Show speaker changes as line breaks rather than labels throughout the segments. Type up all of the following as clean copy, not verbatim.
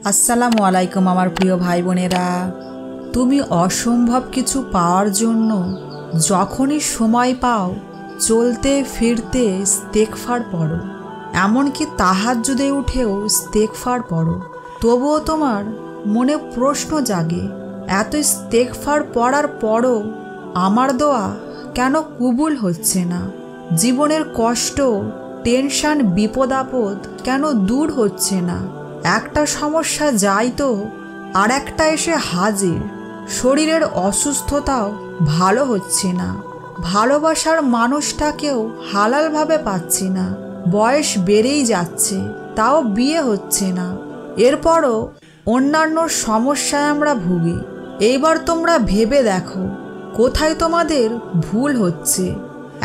আসসালামু আলাইকুম আমার প্রিয় ভাই বোনেরা। তুমি অসম্ভব কিছু পাওয়ার জন্য যখনই সময় পাও চলতে ফিরতে ইস্তেগফার পড়ো, এমনকি তাহাজ্জুদে উঠেও ইস্তেগফার পড়ো। তবুও তোমার মনে প্রশ্ন জাগে, এত ইস্তেগফার পড়ার পরও আমার দোয়া কেন কবুল হচ্ছে না? জীবনের কষ্ট, টেনশন, বিপদ আপদ কেন দূর হচ্ছে না? একটা সমস্যা যায় তো আর একটা এসে হাজির। শরীরের অসুস্থতাও ভালো হচ্ছে না, ভালোবাসার মানুষটাকেও হালালভাবে পাচ্ছি না, বয়স বেড়েই যাচ্ছে তাও বিয়ে হচ্ছে না, এরপরও অন্যান্য সমস্যায় আমরা ভুগি। এইবার তোমরা ভেবে দেখো কোথায় তোমাদের ভুল হচ্ছে।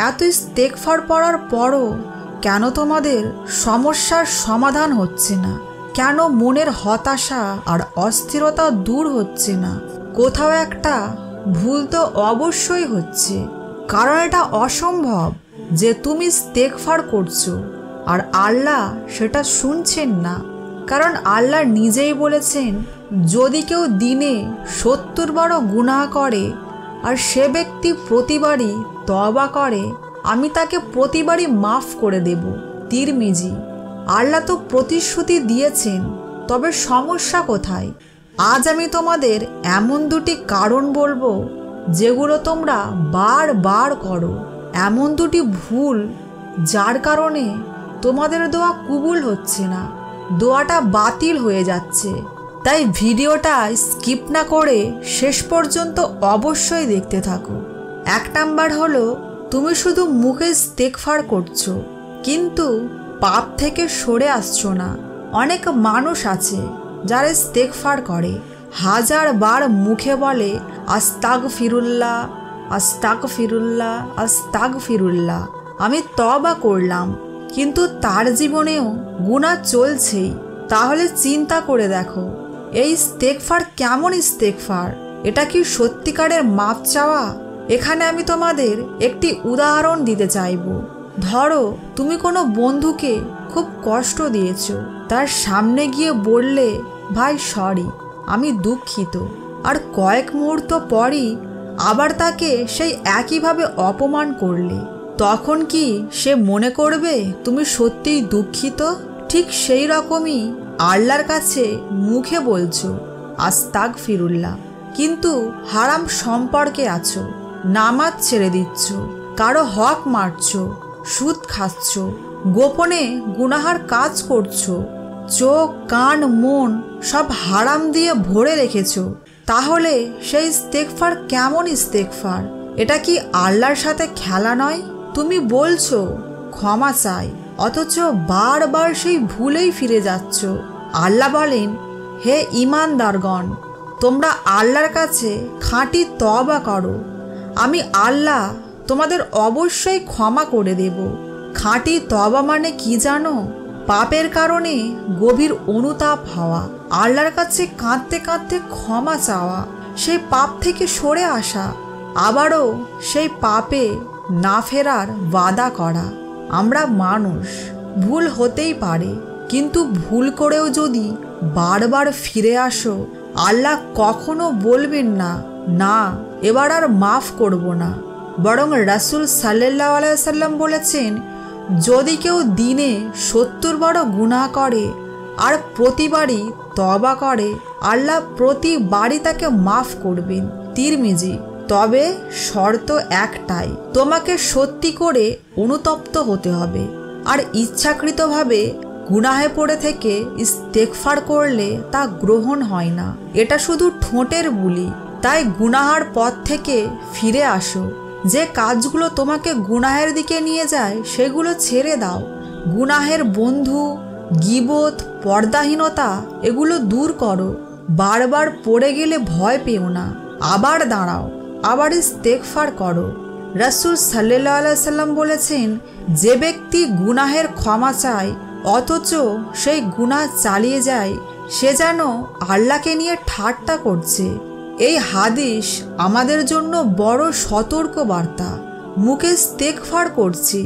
এত ইস্তেগফার পড়ার পরও কেন তোমাদের সমস্যার সমাধান হচ্ছে না? কেন মনের হতাশা আর অস্থিরতা দূর হচ্ছে না? কোথাও একটা ভুল তো অবশ্যই হচ্ছে, কারণ এটা অসম্ভব যে তুমি ইস্তেগফার করছো আর আল্লাহ সেটা শুনছেন না। কারণ আল্লাহ নিজেই বলেছেন, যদি কেউ দিনে 70 বারও গুনাহ করে আর সে ব্যক্তি প্রতিবারই তওবা করে, আমি তাকে প্রতিবারই মাফ করে দেব। তিরমিজি। আল্লাহ তো প্রতিশ্রুতি দিয়েছেন, তবে সমস্যা কোথায়? আজ আমি তোমাদের এমন দুটি কারণ বলবো যেগুলো তোমরা বারবার করো, এমন দুটি ভুল যার কারণে তোমাদের দোয়া কবুল হচ্ছে না, দোয়াটা বাতিল হয়ে যাচ্ছে। তাই ভিডিওটা স্কিপ না করে শেষ পর্যন্ত অবশ্যই দেখতে থাকো। 1 নাম্বার হলো, তুমি শুধু মুখে ইস্তেগফার করছো কিন্তু পাপ থেকে সরে আসছো না। অনেক মানুষ আছে যারা ইস্তেগফার করে, 1000 বার মুখে বলে আস্তাগফিরুল্লাহ আস্তাগফিরুল্লাহ আস্তাগফিরুল্লাহ, আমি তওবা করলাম, কিন্তু তার জীবনেও গুনাহ চলছেই। তাহলে চিন্তা করে দেখো, এই ইস্তেগফার কেমন ইস্তেগফার? এটা কি সত্যিকারের মাপ চাওয়া? এখানে আমি তোমাদের একটি উদাহরণ দিতে চাইব। ধরো তুমি কোনো বন্ধুকে খুব কষ্ট দিয়েছো, তার সামনে গিয়ে বললে, ভাই সরি, আমি দুঃখিত, আর কয়েক মুহূর্ত পরই আবার তাকে সেই একইভাবে অপমান করলে, তখন কি সে মনে করবে তুমি সত্যিই দুঃখিত? ঠিক সেই রকমই আল্লাহর কাছে মুখে বলছো আস্তাগফিরুল্লাহ, কিন্তু হারাম সম্পর্কে আছো, নামাজ ছেড়ে দিচ্ছ, কারো হক মারছো, সুদ খাচ্ছ, গোপনে গুনাহার কাজ করছো, চোখ কান মন সব হারাম দিয়ে ভরে রেখেছো, তাহলে সেই ইস্তেগফার কেমন ইস্তেগফার? এটা কি আল্লাহর সাথে খেলা নয়? তুমি বলছো ক্ষমা চাই, অথচ বারবার সেই ভুলেই ফিরে যাচ্ছ। আল্লাহ বলেন, হে ঈমানদারগণ, তোমরা আল্লাহর কাছে খাঁটি তওবা করো, আমি আল্লাহ তোমাদের অবশ্যই ক্ষমা করে দেব। খাঁটি তওবা মানে কি জানো? পাপের কারণে গভীর অনুতাপ হওয়া, আল্লাহর কাছে কাঁদতে কাঁদতে ক্ষমা চাওয়া, সেই পাপ থেকে সরে আসা, আবারও সেই পাপে না ফেরার ওয়াদা করা। আমরা মানুষ, ভুল হতেই পারে, কিন্তু ভুল করেও যদি বারবার ফিরে আসো, আল্লাহ কখনো বলবেন না, না এবার আর মাফ করব না। বরং রাসূল সাল্লাল্লাহু আলাইহি ওয়াসাল্লাম বলেছেন, যদি কেউ দিনে 70 বারও গুনাহ করে আর প্রতিবারই তওবা করে, আল্লাহ প্রতিবারই তাকে মাফ করবেন। তিরমিজি। তবে শর্ত একটাই, তোমাকে সত্যি করে অনুতপ্ত হতে হবে, আর ইচ্ছাকৃতভাবে গুনাহে পড়ে থেকে ইস্তেগফার করলে তা গ্রহণ হয় না, এটা শুধু ঠোঁটের বুলি। তাই গুনাহার পথ থেকে ফিরে আসো, যে কাজগুলো তোমাকে গুনাহের দিকে নিয়ে যায় সেগুলো ছেড়ে দাও। গুনাহের বন্ধু, গীবত, পর্দাহীনতা এগুলো দূর করো। বারবার পড়ে গেলে ভয় পেও না, আবার দাঁড়াও, আবার ইস্তেগফার করো। রাসূল সাল্লাল্লাহু আলাইহি ওয়াসাল্লাম বলেছেন, যে ব্যক্তি গুনাহের ক্ষমা চায় অথচ সেই গুনাহ চালিয়ে যায়, সে যেন আল্লাহকে নিয়ে ঠাট্টা করছে। এই হাদিস আমাদের জন্য বড় সতর্ক বার্তা। মুখে ইস্তেগফার করছি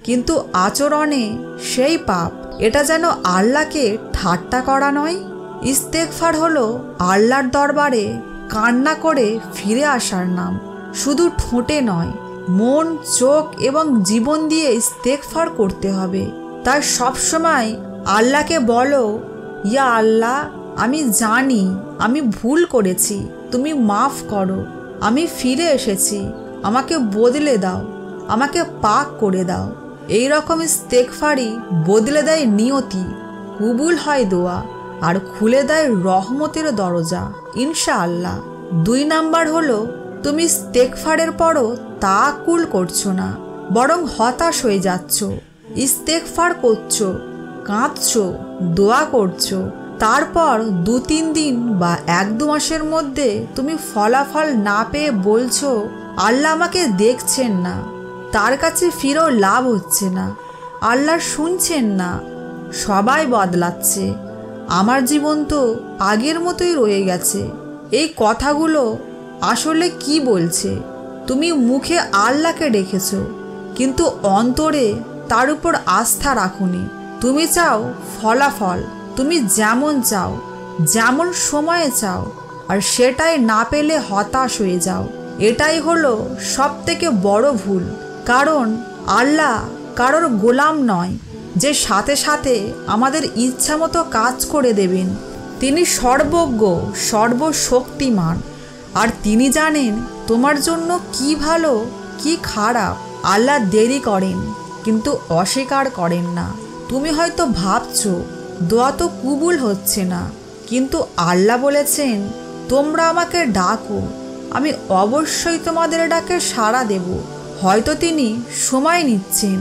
কিন্তু আচরণে সেই পাপ, এটা যেন আল্লাহকে ঠাট্টা করা নয়। ইস্তেগফার হলো আল্লাহর দরবারে কান্না করে ফিরে আসার নাম। শুধু ঠোঁটে নয়, মন, চোখ এবং জীবন দিয়ে ইস্তেগফার করতে হবে। তাই সবসময় আল্লাহকে বলো, ইয়া আল্লাহ, আমি জানি আমি ভুল করেছি, তুমি মাফ করো, আমি ফিরে এসেছি, আমাকে বদলে দাও, আমাকে পাক করে দাও। এই রকম ইস্তেগফারই বদলে দেয় নিয়তি, কবুল হয় দোয়া, আর খুলে দেয় রহমতের দরজা ইনশাআল্লাহ। 2 নাম্বার হলো, তুমি ইস্তেগফারের পরও তাকুল করছো না, বরং হতাশ হয়ে যাচ্ছ। ইস্তেগফার করছো, কাঁদছো, দোয়া করছো, তারপর 2-3 দিন বা 1-2 মাসের মধ্যে তুমি ফলাফল না পেয়ে বলছো, আল্লাহ আমাকে দেখছেন না, তার কাছে ফিরেও লাভ হচ্ছে না, আল্লাহ শুনছেন না, সবাই বদলাচ্ছে, আমার জীবন তো আগের মতোই রয়ে গেছে। এই কথাগুলো আসলে কি বলছে? তুমি মুখে আল্লাহকে ডেকেছো, কিন্তু অন্তরে তার উপর আস্থা রাখোনি। তুমি চাও ফলাফল, তুমি যেমন চাও, যেমন সময়ে চাও, আর সেটাই না পেলে হতাশ হয়ে যাও। এটাই হলো সবথেকে বড় ভুল। কারণ আল্লাহ কারোর গোলাম নয় যে সাথে সাথে আমাদের ইচ্ছা মতো কাজ করে দেবেন। তিনি সর্বজ্ঞ, সর্বশক্তিমান, আর তিনি জানেন তোমার জন্য কি ভালো কি খারাপ। আল্লাহ দেরি করেন কিন্তু অস্বীকার করেন না। তুমি হয়তো ভাবছো দোয়া তো কবুল হচ্ছে না, কিন্তু আল্লাহ বলেছেন, তোমরা আমাকে ডাকো, আমি অবশ্যই তোমাদের ডাকে সাড়া দেব। হয়তো তিনি সময় নিচ্ছেন,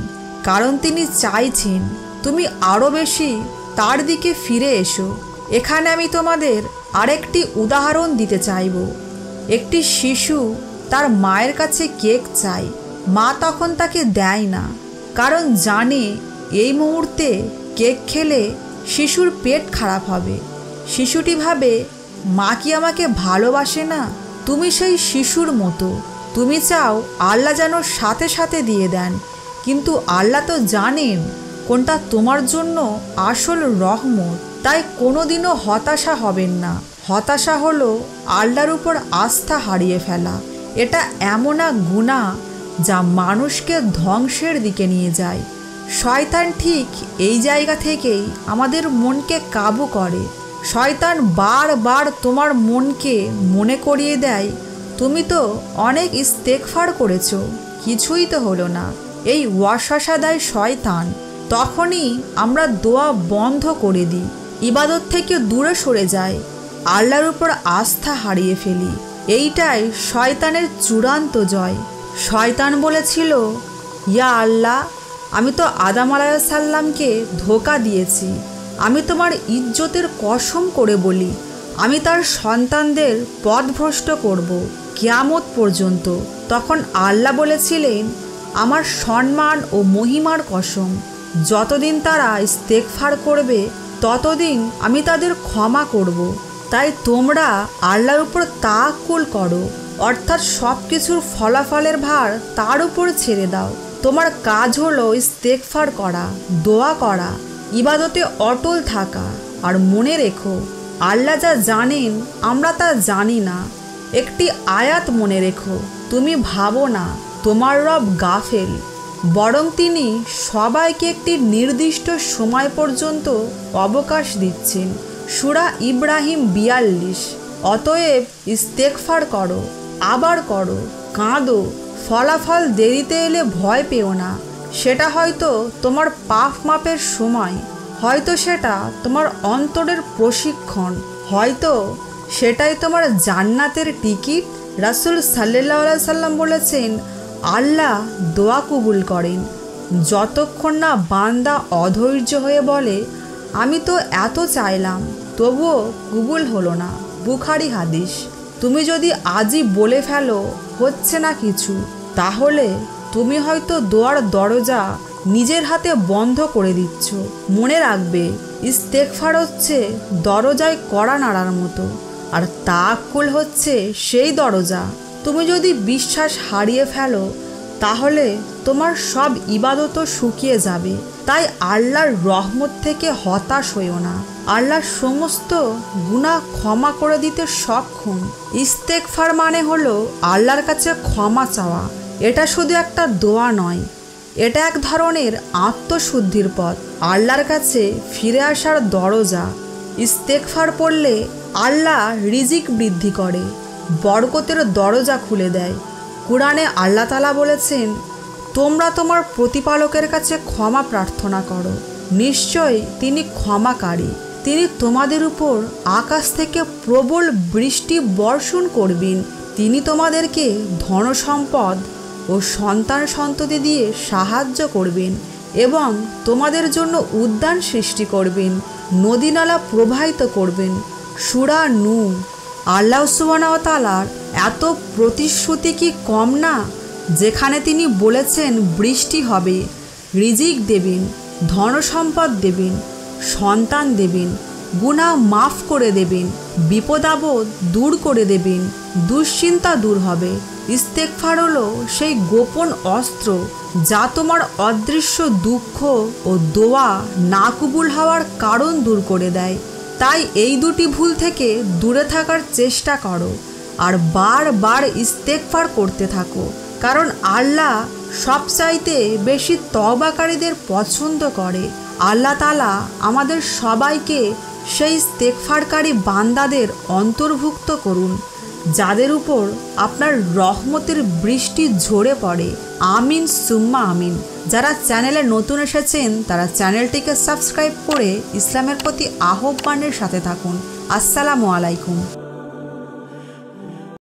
কারণ তিনি চাইছেন তুমি আরও বেশি তার দিকে ফিরে এসো। এখানে আমি তোমাদের আরেকটি উদাহরণ দিতে চাইব। একটি শিশু তার মায়ের কাছে কেক চায়, মা তখন তাকে দেয় না, কারণ জানে এই মুহূর্তে কেক খেলে শিশুর পেট খারাপ হবে। শিশুটি ভাবে, মা কি আমাকে ভালোবাসে না? তুমি সেই শিশুর মতো, তুমি চাও আল্লাহ যেন সাথে সাথে দিয়ে দেন, কিন্তু আল্লাহ তো জানেন কোনটা তোমার জন্য আসল রহমত। তাই কোনোদিনও হতাশা হবেন না। হতাশা হলো আল্লাহর উপর আস্থা হারিয়ে ফেলা। এটা এমন এক গুনাহ যা মানুষকে ধ্বংসের দিকে নিয়ে যায়। শয়তান ঠিক এই জায়গা থেকেই আমাদের মনকে কাবু করে। শয়তান বারবার তোমার মনকে মনে করিয়ে দেয়, তুমি তো অনেক ইস্তেগফার করেছো, কিছুই তো হলো না। এই ওয়াসওয়াসা দেয় শয়তান। তখনই আমরা দোয়া বন্ধ করে দিই, ইবাদত থেকে দূরে সরে যাই, আল্লাহর উপর আস্থা হারিয়ে ফেলি। এইটাই শয়তানের চূড়ান্ত জয়। শয়তান বলেছিল, ইয়া আল্লাহ, আমি তো আদম আলাইহিস সালামকে ধোঁকা দিয়েছি, আমি তোমার ইজ্জতের কসম করে বলি, আমি তার সন্তানদের পথভ্রষ্ট করব কিয়ামত পর্যন্ত। তখন আল্লাহ বলেছিলেন, আমার সম্মান ও মহিমার কসম, যতদিন তারা ইস্তেগফার করবে ততদিন আমি তাদের ক্ষমা করব। তাই তোমরা আল্লাহর উপর তাওয়াক্কুল করো, অর্থাৎ সব কিছুর ফলাফলের ভার তার উপর ছেড়ে দাও। তোমার কাজ হলো ইস্তেগফার করা, দোয়া করা, ইবাদতে অটল থাকা। আর মনে রেখো, আল্লাহ যা জানেন আমরা তা জানি না। একটি আয়াত মনে রেখো, তুমি ভাবো না তোমার রব গাফেল, বরং তিনি সবাইকে একটি নির্দিষ্ট সময় পর্যন্ত অবকাশ দিচ্ছেন। সূরা ইব্রাহিম 42। অতএব ইস্তেগফার করো, আবার করো, কাঁদো। ফলাফল দেরিতে এলে ভয় পেও না। সেটা হয়তো তোমার পাপ মাপের সময়, হয়তো সেটা তোমার অন্তরের প্রশিক্ষণ, হয়তো সেটাই তোমার জান্নাতের টিকিট। রাসূল সাল্লাল্লাহু আলাইহি সাল্লাম বলেছেন, আল্লাহ দোয়া কবুল করেন যতক্ষণ না বান্দা অধৈর্য হয়ে বলে, আমি তো এত চাইলাম তবুও কবুল হলো না। বুখারী হাদিস। তুমি যদি আজই বলে ফেলো হচ্ছে না কিছু, তাহলে তুমি হয়তো দোয়ার দরজা নিজের হাতে বন্ধ করে দিচ্ছ। মনে রাখবে, ইস্তেগফার হচ্ছে দরজায় কড়া নাড়ার মতো, আর তাওয়াক্কুল হচ্ছে সেই দরজা। তুমি যদি বিশ্বাস হারিয়ে ফেলো তাহলে তোমার সব ইবাদতও শুকিয়ে যাবে। তাই আল্লাহর রহমত থেকে হতাশ হইও না। আল্লাহ সমস্ত গুনাহ ক্ষমা করে দিতে সক্ষম। ইস্তেগফার মানে হলো আল্লাহর কাছে ক্ষমা চাওয়া। এটা শুধু একটা দোয়া নয়, এটা এক ধরনের আত্মশুদ্ধির পথ, আল্লাহর কাছে ফিরে আসার দরজা। ইস্তেগফার পড়লে আল্লাহ রিজিক বৃদ্ধি করে, বরকতের দরজা খুলে দেয়। কুরআনে আল্লাহ তাআলা বলেছেন, তোমরা তোমার প্রতিপালকের কাছে ক্ষমা প্রার্থনা করো, নিশ্চয়ই তিনি ক্ষমাকারী। তিনি তোমাদের উপর আকাশ থেকে প্রবল বৃষ্টি বর্ষণ করবেন। তিনি তোমাদেরকে ধনসম্পদ ও সন্তান সন্ততি দিয়ে সাহায্য করবেন এবং তোমাদের জন্য উদ্যান সৃষ্টি করবেন, নদীনালা প্রবাহিত করবেন। সূরা নূহ। আল্লাহ সুবহানাহু ওয়া তাআলার এত প্রতিশ্রুতি কি কম না, যেখানে তিনি বলেছেন বৃষ্টি হবে, রিজিক দেবেন, ধনসম্পদ দেবেন, সন্তান দেবেন, গুনাহ মাফ করে দেবেন, বিপদ আপদ দূর করে দেবেন, দুশ্চিন্তা দূর হবে। ইস্তেগফার হলো সেই গোপন অস্ত্র যা তোমার অদৃশ্য দুঃখ ও দোয়া না কবুল হওয়ার কারণ দূর করে দেয়। তাই এই দুটি ভুল থেকে দূরে থাকার চেষ্টা করো আর বারবার ইস্তেগফার করতে থাকো, কারণ আল্লাহ সবচাইতে বেশি তওবাকারীদের পছন্দ করে। আল্লাহ তাআলা আমাদের সবাইকে সেই ইস্তেগফারকারী বান্দাদের অন্তর্ভুক্ত করুন, যাদের উপর আপনার রহমতের বৃষ্টি ঝরে পড়ে। আমিন সুম্মা আমিন। যারা চ্যানেলে নতুন এসেছেন তারা চ্যানেলটিকে সাবস্ক্রাইব করে ইসলামের প্রতি আহ্বানের সাথে থাকুন। আসসালামু আলাইকুম।